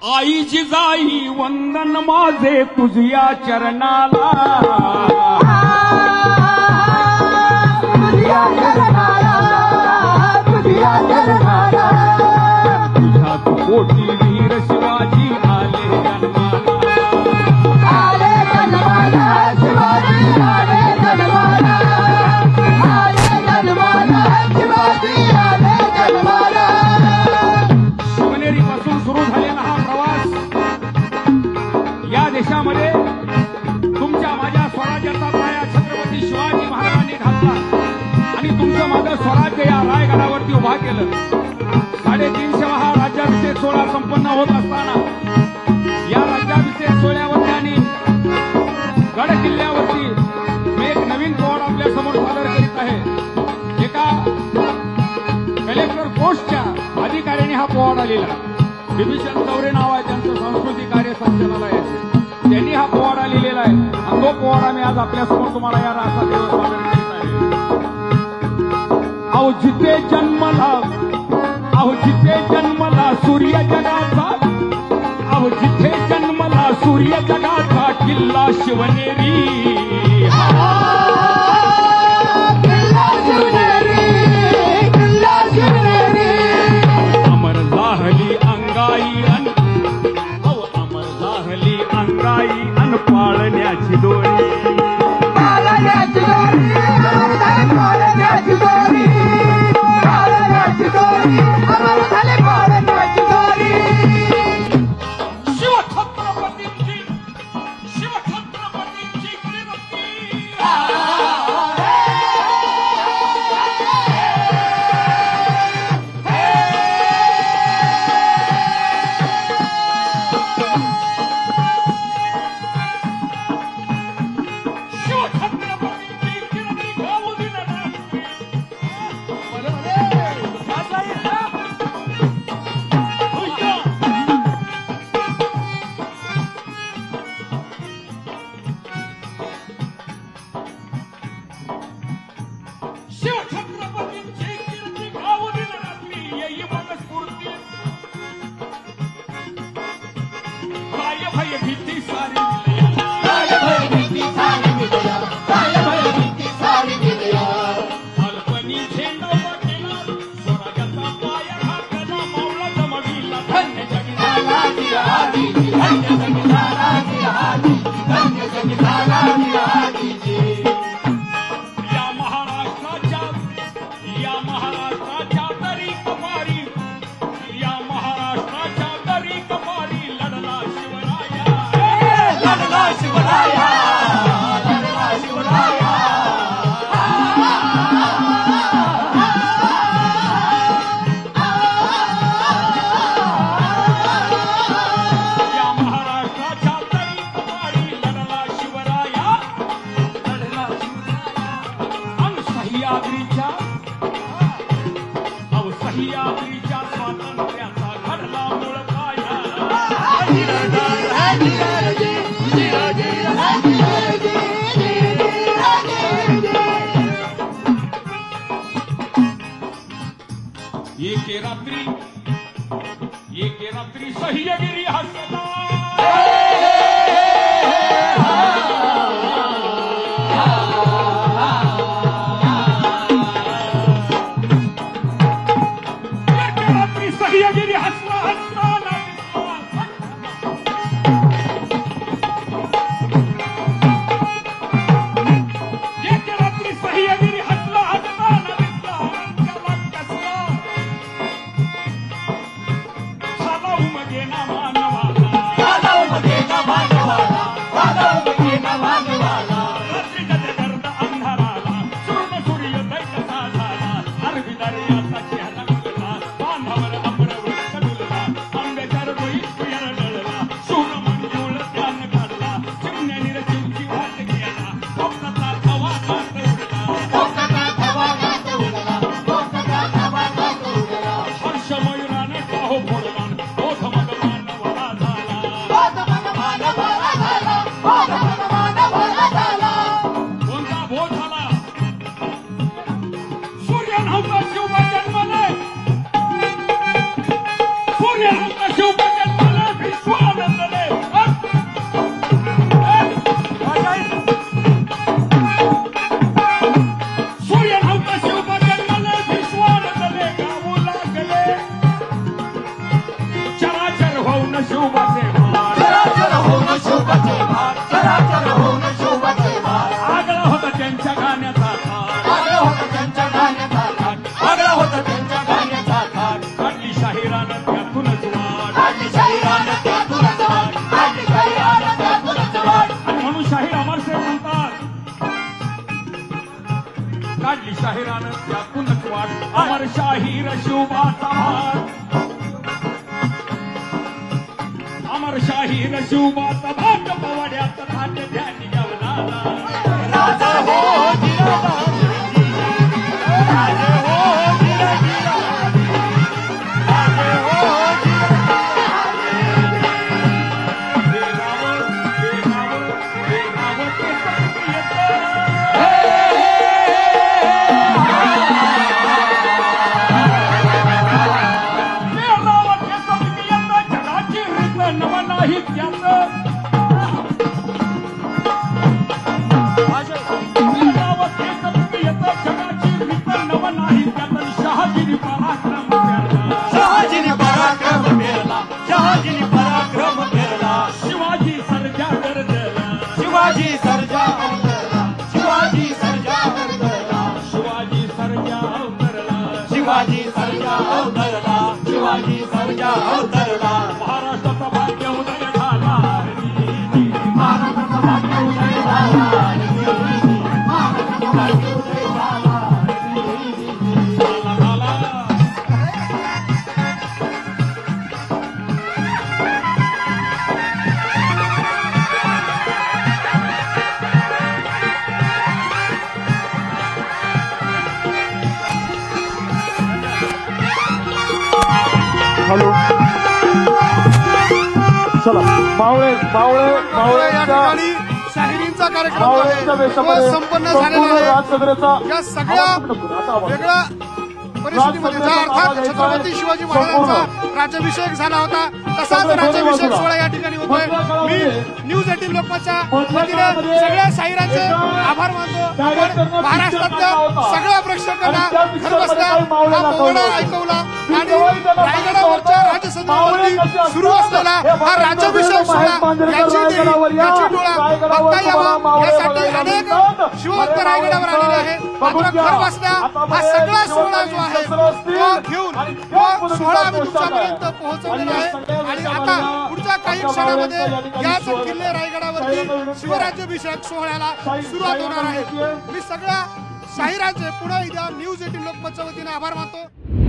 आई जिजाई वंदन माझे तुझ्या चरणाला, तुझ्या चरणाला, तुझ्या चरणाला, तुझ्यात कोटी वीर शिवाजी आले जन्माला, आले जन्माला, शिवाजी आले जन्माला, आले जन्माला, शिवाजी आले जन्माला. शिवनेरी पासून सुरू झालेला हा प्रवास या देशामध्ये तुमच्या माझ्या स्वराज्याचा पाया छत्रपती शिवाजी महाराजांनी घातला आणि तुमचं माझं स्वराज्य या रायगडावरती उभा केलं. 350 राज्याभिषेक सोहळा संपन्न होत असताना या राज्याभिषेक सोहळ्यावरती आणि गड किल्ल्यावरती मी एक नवीन पोवाडा आपल्या समोर सादर करीत आहे. एका कलेक्टर पोस्टच्या अधिकाऱ्याने हा पोवाडा लिहिला. बिभीषण चौरे नाव आहे त्यांचं, सांस्कृतिक कार्य संचालनालयाचे. त्यांनी हा पोवाडा लिहिलेला आहे आणि तो पोवाडा मी आज आपल्यासमोर तुम्हाला या रासादेवर सादर करीत आहे. अहो जिथे जन्मला, अहो जिथे जन्मला सूर्य जगाचा, अहो जिथे जन्मला सूर्य जगाचा किल्ला शिवनेरी, किल्ला शिवनेरी, किल्ला शिवनेरी. अमर झाली अंगाई अन, अहो अमर झाली अंगाई अन पाळण्याची दोरी, पाळण्याची दोरी, पाळण्याची दोरी, पाळण्याची दोरी, अमर झाली पाळण्याची दोरी. शिवछत्रपतींची, शिवछत्रपतींची कीर्ती. शिवछत्रपतींची कीर्ती गाऊ दिलं. शिवछत्रपतींची कीर्ती गाऊ दिलं रात्री येई मग स्फूर्ती. काय भय भीती सारी दिल्या, काय भय भीती सारी दिल्या, काय भय भीती सारी दिल्या. अल्पनी झेंडा वाटेला स्वराज्याचा पाया घातला मावळा जमविला. धन्य जगताला दिहादीची, धन्य जगताला दिहादी, धन्य जगताला दिहादीची. या महाराष्ट्राच्या, या महाराष्ट्राच्या दरी कपारी, या महाराष्ट्राच्या दरी कपारी लढला शिवराया, लढला शिवराया, लढला शिवराया. या महाराष्ट्राच्या दरी कपारी लढला शिवराया, लढला शिवराया. अन सह्याद्रीच्या, अहो सह्याद्रीच्या स्वातंत्र्याचा घडला मूळ पाया. एके रात्री सह्यगिरी हसला, एके रात्री सह्यगिरी हसला हसताना दिसला. एके रात्री सह्यगिरी हसला हसताना दिसला. त्याला कसला झाला उमगे ना मानवाला, शोभाचे भार चराचर होऊन शोभाचे भार चराचर होऊन शोभाचे भार आगळा होता त्यांच्या गाण्याचा थाट आगळा होता त्यांच्या गाण्याचा थाट आगळा होता त्यांच्या गाण्याचा थाट काढली शाहिरानं त्यातूनच वाट काढली शाहिरानं त्यातूनच वाट काढली शाहिरानं त्यातूनच वाट आणि म्हणून शाहीर अमरसेन म्हणतात काढली शाहिरानं त्यातूनच वाट अमर शाहीर शिवबाचा भार अमर शाहीर शिवबाचा भाट पवाड्यात थाट ध्यानी गवनाला राजा हो जिरादा राजे हो जिरा जिरा राजे हो जगाची रीत नव नाही त्याचं जगाची रीत नव नाही त्याचं शहाजीने पराक्रम पेरला शहाजीने पराक्रम पेरला शहाजीने पराक्रम पेरला शिवाजी सर्जा गरजला शिवाजी सर्जा अवतरला शिवाजी सर्जा अवतरला शिवाजी सर्जा अवतरला शिवाजी सर्जा अवतरला शिवाजी सर्जा अवतरला महाराष्ट्राचा भाग्य उदय झाला महाराष्ट्राचा भाग्य उदय झाला महाराष्ट्राचा भाग्य उदय झाला झाला. हॅलो चला मावळे मावळे या मावळ्यांच्या ठिकाणी शाहिरींचा कार्यक्रम मावळ्यांच्या जो आहे वेशामध्ये तो संपन्न झालेला आहे राजसदरेचा या सगळ्या वेगळ्या परिस्थितीमध्ये ज्या अर्थात छत्रपती शिवाजी महाराजांचा राज्याभिषेक झाला होता तसाच राज्याभिषेक सोहळा या ठिकाणी होतोय मी न्यूज 18 लोकमतच्या वतीने सगळ्या शाहिरांचे आभार मानतो आपण महाराष्ट्रातल्या सगळ्या प्रेक्षकांना घर बसल्या हा पोवाडा ऐकवला आणि रायगडावरच्या राजसदनावरती सुरू असलेला हा राज्याभिषेक सोहळा याची डोळा बघता यावा यासाठी अनेक शिवभक्त रायगडावर आलेले आहेत मात्र घर बसल्या हा सगळा सोहळा जो आहे तो घेऊन तो सोहळा आम्ही तुमच्यापर्यंत पोहोचवलेला आहे आणि आता पुढच्या काही क्षणामध्ये याच किल्ले रायगडावरती शिवराज्याभिषेक सोहळ्याला सुरुवात होणार आहे मी सगळ्या शाहिरांचे पुन्हा एकदा न्यूज 18 लोकमतच्या वतीने आभार मानतो.